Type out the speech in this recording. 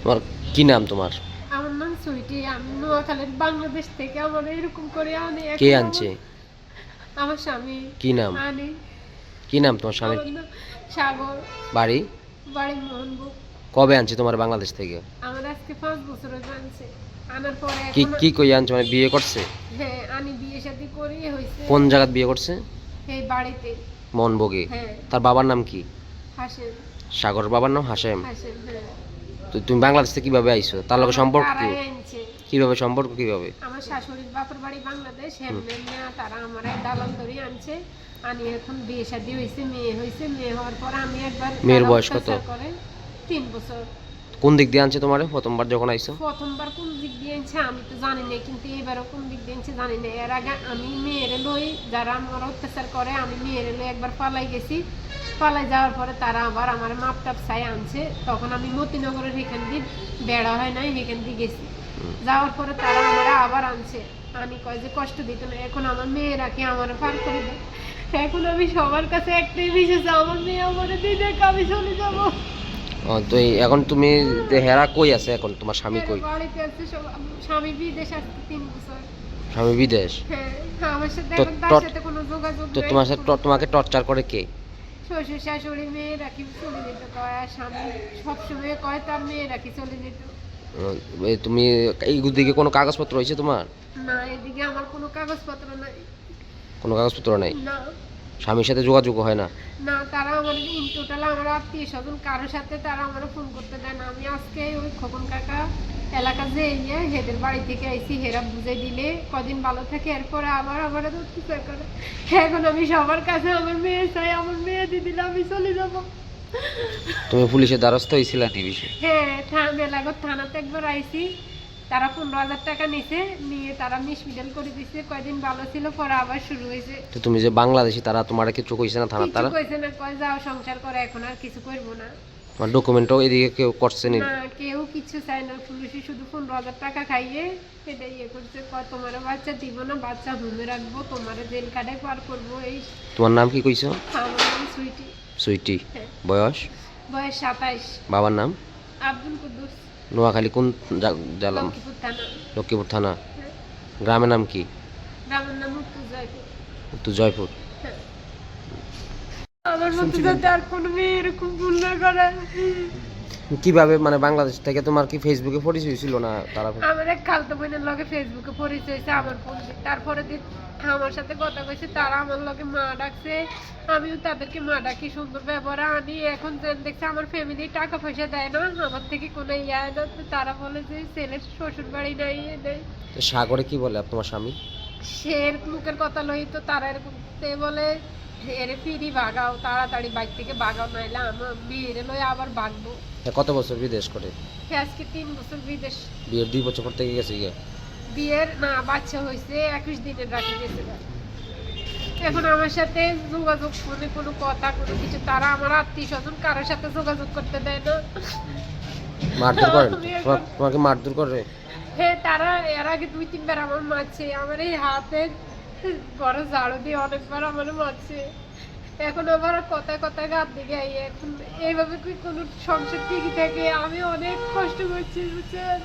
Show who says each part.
Speaker 1: তোমার কি নাম তোমার?
Speaker 2: আমার নাম সুইটি। আমি নোয়াখালীর বাংলাদেশ থেকে আমার এরকম করে আনি
Speaker 1: কে
Speaker 2: এখন
Speaker 1: আনছে?
Speaker 2: আমার স্বামী
Speaker 1: কি নাম?
Speaker 2: আনি।
Speaker 1: কি নাম তোমার স্বামীর?
Speaker 2: আমার নাম সাগর।
Speaker 1: বাড়ি?
Speaker 2: বাড়ি মোহনবুক।
Speaker 1: কবে আনছে তোমার বাংলাদেশ থেকে?
Speaker 2: আমার আজকে 5 বছর হয়ে আনছে। আনার পরে
Speaker 1: কি
Speaker 2: এখন
Speaker 1: কি কই আনছে, মানে বিয়ে করছে?
Speaker 2: হ্যাঁ, আনি বিয়ে শাদী করি হয়েছে
Speaker 1: কোন জায়গায় বিয়ে করছে?
Speaker 2: এই বাড়িতে।
Speaker 1: মনবগে।
Speaker 2: হ্যাঁ,
Speaker 1: তার বাবার নাম কি?
Speaker 2: হাসেম।
Speaker 1: সাগর বাবার নাম হাসেম।
Speaker 2: হাসেম, হ্যাঁ।
Speaker 1: তো তুমি বাংলাদেশ থেকে কিভাবে আইছো? তার লগে সম্পর্ক কি?
Speaker 2: তারাই আনছে।
Speaker 1: কিভাবে সম্পর্ক কিভাবে?
Speaker 2: আমার শাশুড়ির বাপের বাড়ি বাংলাদেশ, হেমনে তারা আমার দালাল ধরে আনছে। আনি এখন বিয়ে শাদী হয়েছে, মেয়ে হয়েছে। মেয়ে হওয়ার পর আমি একবার
Speaker 1: মেয়ের
Speaker 2: তারা
Speaker 1: বয়স কত?
Speaker 2: অত্যাচার করে 3 বছর।
Speaker 1: কোন দিক দিয়ে আনছে তোমারে প্রথমবার যখন আইছো?
Speaker 2: প্রথমবার কোন দিক দিয়ে আনছে আমি তো জানি না, কিন্তু এবারও কোন দিক দিয়ে আনছে জানি না। এর আগে আমি মেয়েরে লই, যারা আমার অত্যাচার করে আমি মেয়েরে লই একবার পালাই গেছি। পালাই যাওয়ার পরে তারা আবার আমার মাপ টাপ চাই আনছে। তখন আমি মতিনগরের এখান দিয়ে বেড়া হয় নাই, এখান দিয়ে গেছি। যাওয়ার পরে তারা আমার আবার আনছে। আনি কয় যে কষ্ট দিত না। এখন আমার মেয়েরা কি আমার পার করে দেয়। এখন আমি সবার কাছে একটাই বিশেষ, আমার মেয়ে আমার দিনে আমি চলে যাবো।
Speaker 1: তো এখন তুমি হেরা কই আছে এখন, তোমার স্বামী
Speaker 2: এরা
Speaker 1: কই?
Speaker 2: বাড়িতে আছে সব। স্বামী বিদেশ আসতে 3 বছর।
Speaker 1: স্বামী বিদেশ?
Speaker 2: হ্যাঁ, আমার সাথে
Speaker 1: তো
Speaker 2: এখন তার
Speaker 1: টর-
Speaker 2: সাথে কোনো যোগাযোগ
Speaker 1: তো
Speaker 2: নেই।
Speaker 1: তোমার সাথে তোমাকে টর্চার করে কে?
Speaker 2: শ্বশুর শাশুড়ি মেয়েরা কি চলে যেতে কয়, আর স্বামী সবসময় কয় তার মেয়েরা কি চলে যেত।
Speaker 1: তুমি এই দিকে কোনো কাগজপত্র হয়েছে তোমার?
Speaker 2: না, এদিকে আমার কোনো কাগজপত্র নাই।
Speaker 1: কোনো কাগজপত্র নাই?
Speaker 2: না,
Speaker 1: স্বামীর সাথে যোগাযোগ হয় না?
Speaker 2: না, তারা আমার ইন টোটাল আমার আত্মীয় স্বজন কারোর সাথে তারা আমার ফোন করতে দেয় না। আমি আজকে ওই খোকন কাকা এলাকা যে ইয়ে হেদের বাড়ি থেকে আইসি, হেরা বুঝে দিলে কদিন ভালো থাকে, এরপরে আবার আমার অত্যাচার করে। এখন আমি সবার কাছে আমার মেয়ে চাই, আমার মেয়ে দিদিলে আমি চলে যাব।
Speaker 1: তুমি পুলিশের দ্বারস্থ হয়েছিল এই বিষয়ে?
Speaker 2: হ্যাঁ, মেলাগড় থানাতে একবার আইসি। তারা 15,000 টাকা নিছে, নিয়ে তারা মিসমিডল করে দিছে। কয়দিন ভালো ছিল, পরে আবার শুরু হয়েছে।
Speaker 1: তো তুমি যে বাংলাদেশি, তারা তোমার কিছু কইছে না থানার
Speaker 2: কিছু
Speaker 1: তারা?
Speaker 2: কইছে না, কয় যাও সংসার করে, এখন আর কিছু করবো না।
Speaker 1: তোমার ডকুমেন্টও এদিকে কেউ করছে নি?
Speaker 2: না, কেউ কিছু চায় না। পুলিশে শুধু 15,000 টাকা খাইয়ে এটা ইয়ে করছে। কয় তোমার বাচ্চা দিব না, বাচ্চা হোমে রাখবো, তোমার জেল কাটে পার করবো। এই
Speaker 1: তোমার নাম কি কইছো?
Speaker 2: আমার নাম সুইটি।
Speaker 1: সুইটি।
Speaker 2: হ্যাঁ,
Speaker 1: বয়স?
Speaker 2: বয়স 27।
Speaker 1: বাবার নাম?
Speaker 2: আব্দুল কুদ্দুস।
Speaker 1: নোয়াখালী কোন জেলা?
Speaker 2: লক্ষ্মীপুর থানা।
Speaker 1: লক্ষ্মীপুর থানা।
Speaker 2: হ্যাঁ,
Speaker 1: গ্রামের নাম কি?
Speaker 2: গ্রামের নাম উত্তরজয়পুর।
Speaker 1: উত্তর জয়পুর।
Speaker 2: হ্যাঁ। আমার মতো যাতে আর কোনো মেয়ে এরকম ভুল না করে।
Speaker 1: কিভাবে, মানে বাংলাদেশ থেকে তোমার কি ফেসবুকে পরিচয় ছিল না তারা?
Speaker 2: আমার এক খালতো বোনের লগে ফেসবুকে পরিচয় হয়েছে আমার ফোন দিয়ে। তারপরে দিন আমার সাথে কথা কইছে, তারা আমার লগে মা ডাকছে, আমিও তাদেরকে মা ডাকি। সুন্দর ব্যবহার আনি। এখন যেন দেখছে আমার ফ্যামিলি টাকা পয়সা দেয় না, আমার থেকে কোনো ইয়ে হয় না। তো তারা বলে যে ছেলের শ্বশুর বাড়ি নাই, এ নেই।
Speaker 1: তো সাগরে কি বলে তোমার স্বামী?
Speaker 2: সে মুখের কথা লই তো তারা এরকম সে বলে এরে ফিরি ভাগাও, তাড়াতাড়ি বাইক থেকে ভাগাও, নাইলে আমার মেয়েরে লই আবার ভাগবো।
Speaker 1: কত বছর বিদেশ করে?
Speaker 2: সে আজকে 3 বছর বিদেশ।
Speaker 1: বিয়ের 2 বছর পর থেকে গেছে গিয়ে?
Speaker 2: বিয়ের না, বাচ্চা হয়েছে 21 দিনের রাখি গেছে। এখন আমার সাথে যোগাযোগ ফোনে কোনো কথা কোনো কিছু, তারা আমার আত্মীয় স্বজন কারোর সাথে যোগাযোগ করতে দেয় না।
Speaker 1: মারধর করেন?
Speaker 2: আমি এখন-
Speaker 1: তোমাকে মারধর করে?
Speaker 2: হ্যাঁ, তারা এর আগে 2-3 বার আমার মারছে। আমার এই হাতে বড় ঝাড়ু দিয়ে অনেকবার আমার মারছে। এখন আবার কথা কথা গাত দিকে এখন এইভাবে কি কোনো সংসার টিকে থাকে? আমি অনেক কষ্ট করছি, বুঝছেন।